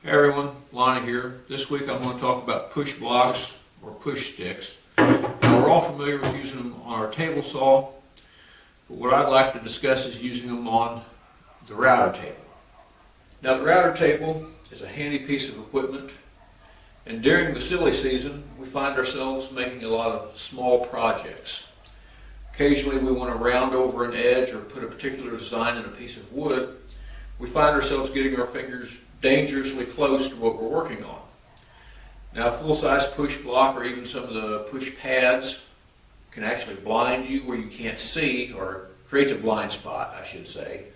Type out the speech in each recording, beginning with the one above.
Hey everyone, Lonnie here. This week I'm going to talk about push blocks or push sticks. Now we're all familiar with using them on our table saw, but what I'd like to discuss is using them on the router table. Now the router table is a handy piece of equipment, and during the silly season we find ourselves making a lot of small projects. Occasionally we want to round over an edge or put a particular design in a piece of wood. We find ourselves getting our fingers dangerously close to what we're working on. Now a full-size push block or even some of the push pads can actually blind you where you can't see, or creates a blind spot, I should say.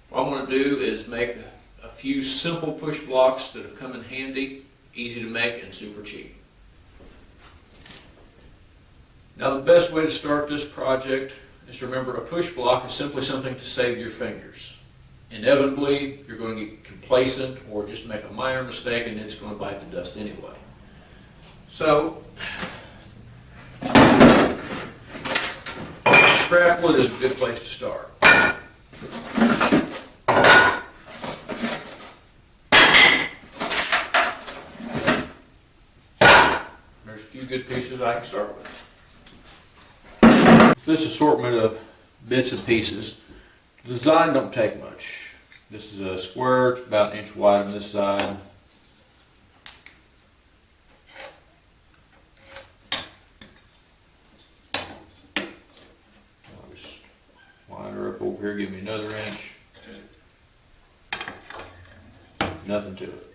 What I'm going to do is make a few simple push blocks that have come in handy, easy to make, and super cheap. Now the best way to start this project is to remember a push block is simply something to save your fingers. Inevitably, you're going to get complacent or just make a minor mistake and it's going to bite the dust anyway. So, scrap wood is a good place to start. There's a few good pieces I can start with. This assortment of bits and pieces, the design don't take much. This is a square, it's about an inch wide on this side. I'll just line her up over here, give me another inch. Nothing to it.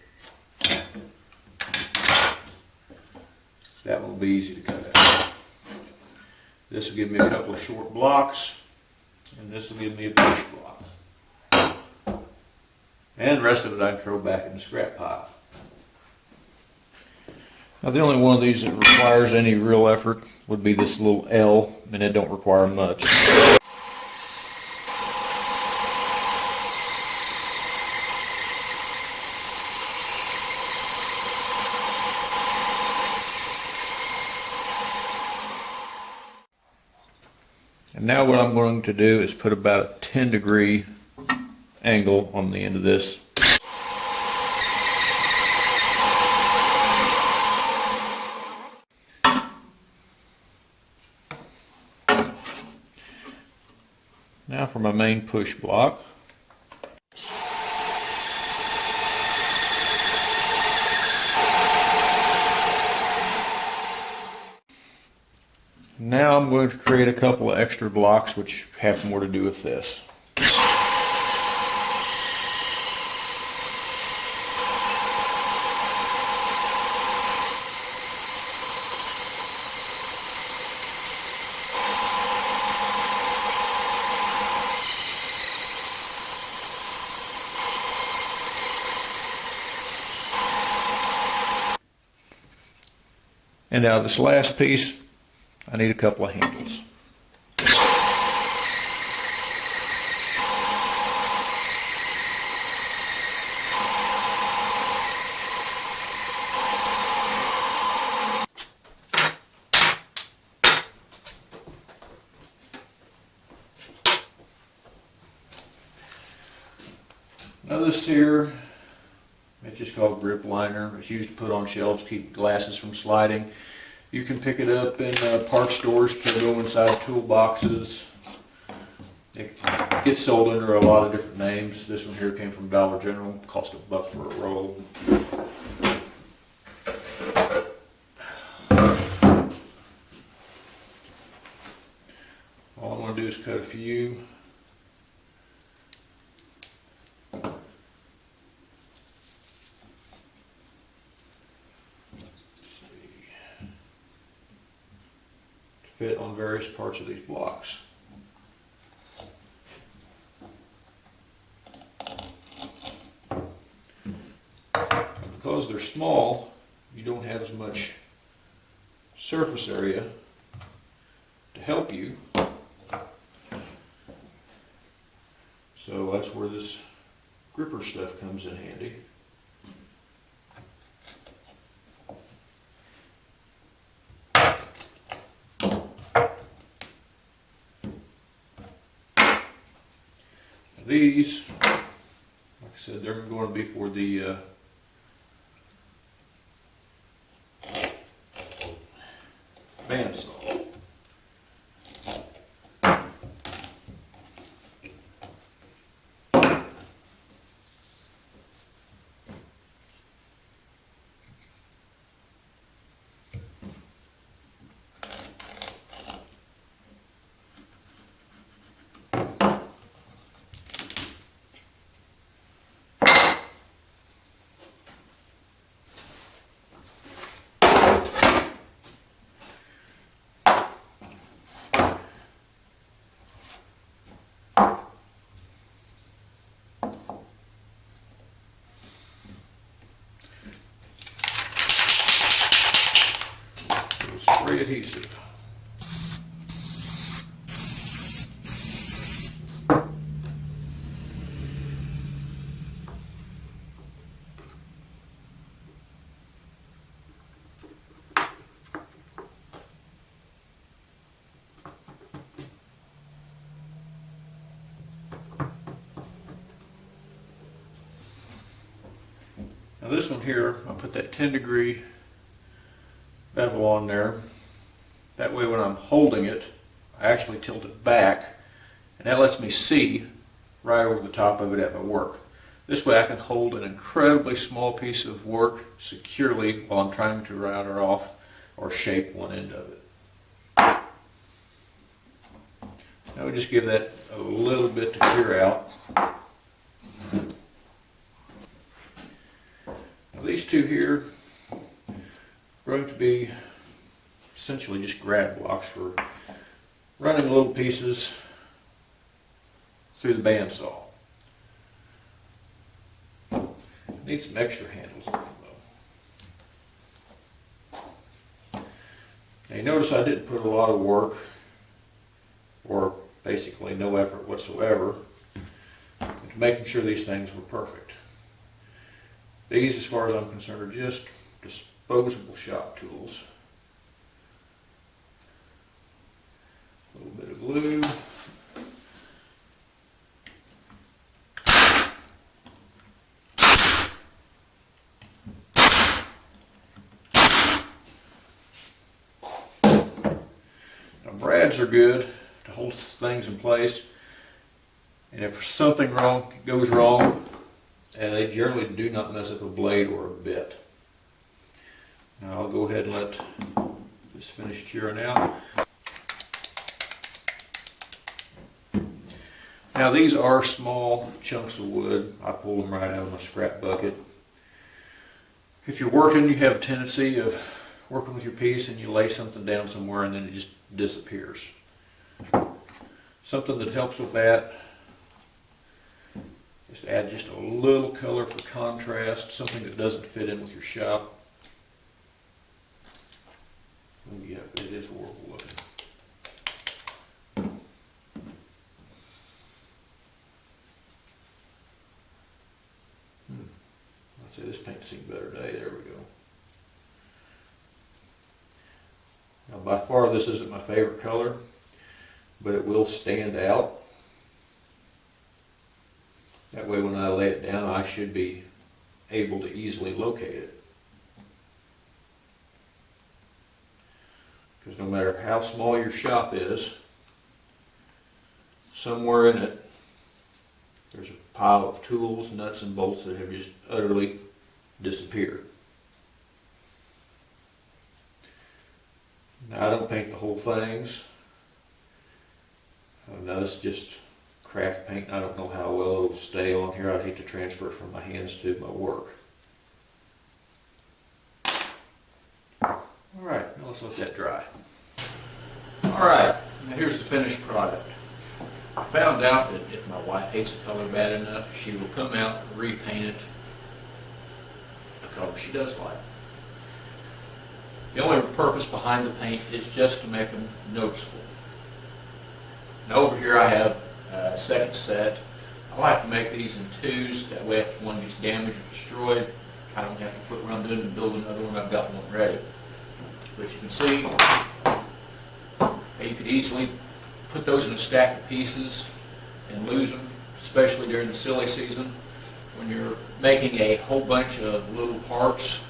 That one will be easy to cut out. This will give me a couple of short blocks, and this will give me a push block. And the rest of it I can throw back in the scrap pile. Now the only one of these that requires any real effort would be this little L, and it don't require much. And now what I'm going to do is put about a 10-degree angle on the end of this. Now for my main push block. Now I'm going to create a couple of extra blocks which have more to do with this. And now this last piece, I need a couple of handles. Now this here, it's just called grip liner. It's used to put on shelves to keep glasses from sliding. You can pick it up in parts stores to go inside toolboxes. It gets sold under a lot of different names. This one here came from Dollar General. It cost $1 for a roll. All I want to do is cut a few. Fit on various parts of these blocks. Because they're small, you don't have as much surface area to help you. So that's where this gripper stuff comes in handy. These, like I said, they're going to be for the bandsaw. Spray adhesive. Now this one here, I'll put that 10-degree bevel on there. That way when I'm holding it, I actually tilt it back, and that lets me see right over the top of it at my work. This way I can hold an incredibly small piece of work securely while I'm trying to router off or shape one end of it. Now we just give that a little bit to cure out. Now these two here are going to be essentially just grab blocks for running little pieces through the bandsaw. Need some extra handles on them though. Now you notice I didn't put a lot of work, or basically no effort whatsoever, into making sure these things were perfect. These, as far as I'm concerned, are just disposable shop tools. A little bit of glue. Now brads are good to hold things in place, and if something goes wrong, they generally do not mess up a blade or a bit. Now I'll go ahead and let this finish curing out. Now these are small chunks of wood. I pull them right out of my scrap bucket. If you're working, you have a tendency of working with your piece and you lay something down somewhere and then it just disappears. Something that helps with that is to add just a little color for contrast, something that doesn't fit in with your shop. Oh yeah, it is horrible looking. I'd say this paint's seen a better day. There we go. Now by far this isn't my favorite color, but it will stand out. That way when I lay it down, I should be able to easily locate it. Because no matter how small your shop is, somewhere in it, there's a pile of tools, nuts, and bolts that have just utterly disappeared. Now I don't paint the whole things. Now this is just craft paint. I don't know how well it'll stay on here. I'd hate to transfer it from my hands to my work. Alright, now let's let that dry. Alright, now here's the finished product. I found out that if my wife hates a color bad enough, she will come out and repaint it the color she does like. The only purpose behind the paint is just to make them noticeable. Now over here I have a second set. I like to make these in twos, that way if one gets damaged or destroyed, I don't have to quit what I'm doing and build another one. I've got one ready. But you can see, you could easily put those in a stack of pieces and lose them, especially during the silly season. When you're making a whole bunch of little parts,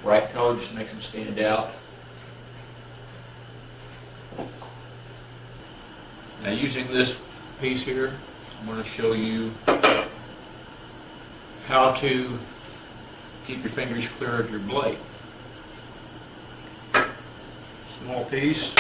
bright color just makes them stand out. Now using this piece here, I'm going to show you how to keep your fingers clear of your blade. Small piece.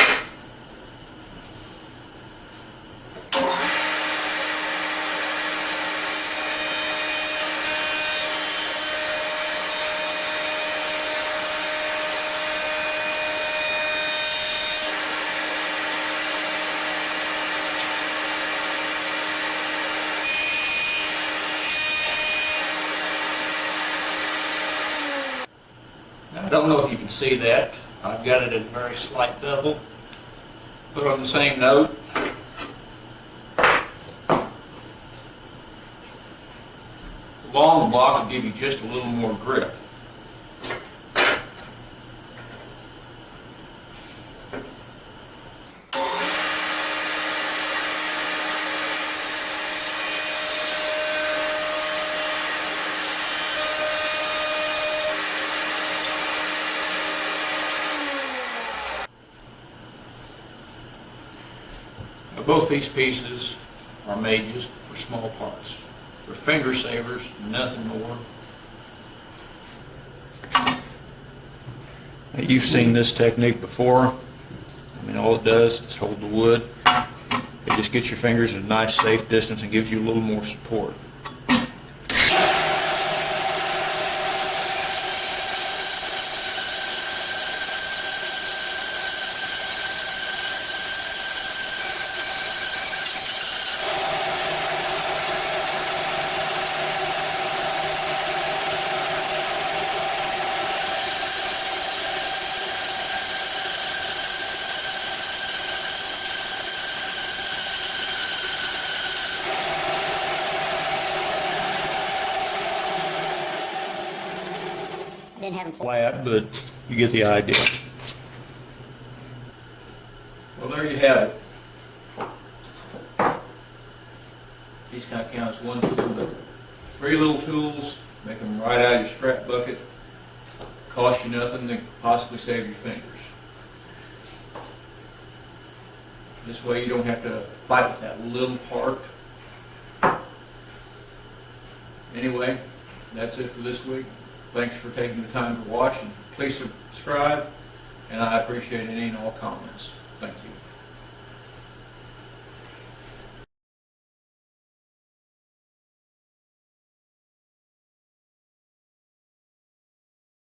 Now, I don't know if you can see that. I've got it at a very slight bevel. But on the same note, the long block will give you just a little more grip. Now, both these pieces are made just for small parts. They're finger savers, nothing more. Now, you've seen this technique before. I mean, all it does is hold the wood. It just gets your fingers at a nice safe distance and gives you a little more support. Didn't have them Flat, but you get the idea. Well, there you have it. These kind of count as one tool, but 3 little tools, make them right out of your scrap bucket. Cost you nothing, they possibly save your fingers. This way you don't have to fight with that little part. Anyway, that's it for this week. Thanks for taking the time to watch, and please subscribe, and I appreciate any and all comments. Thank you.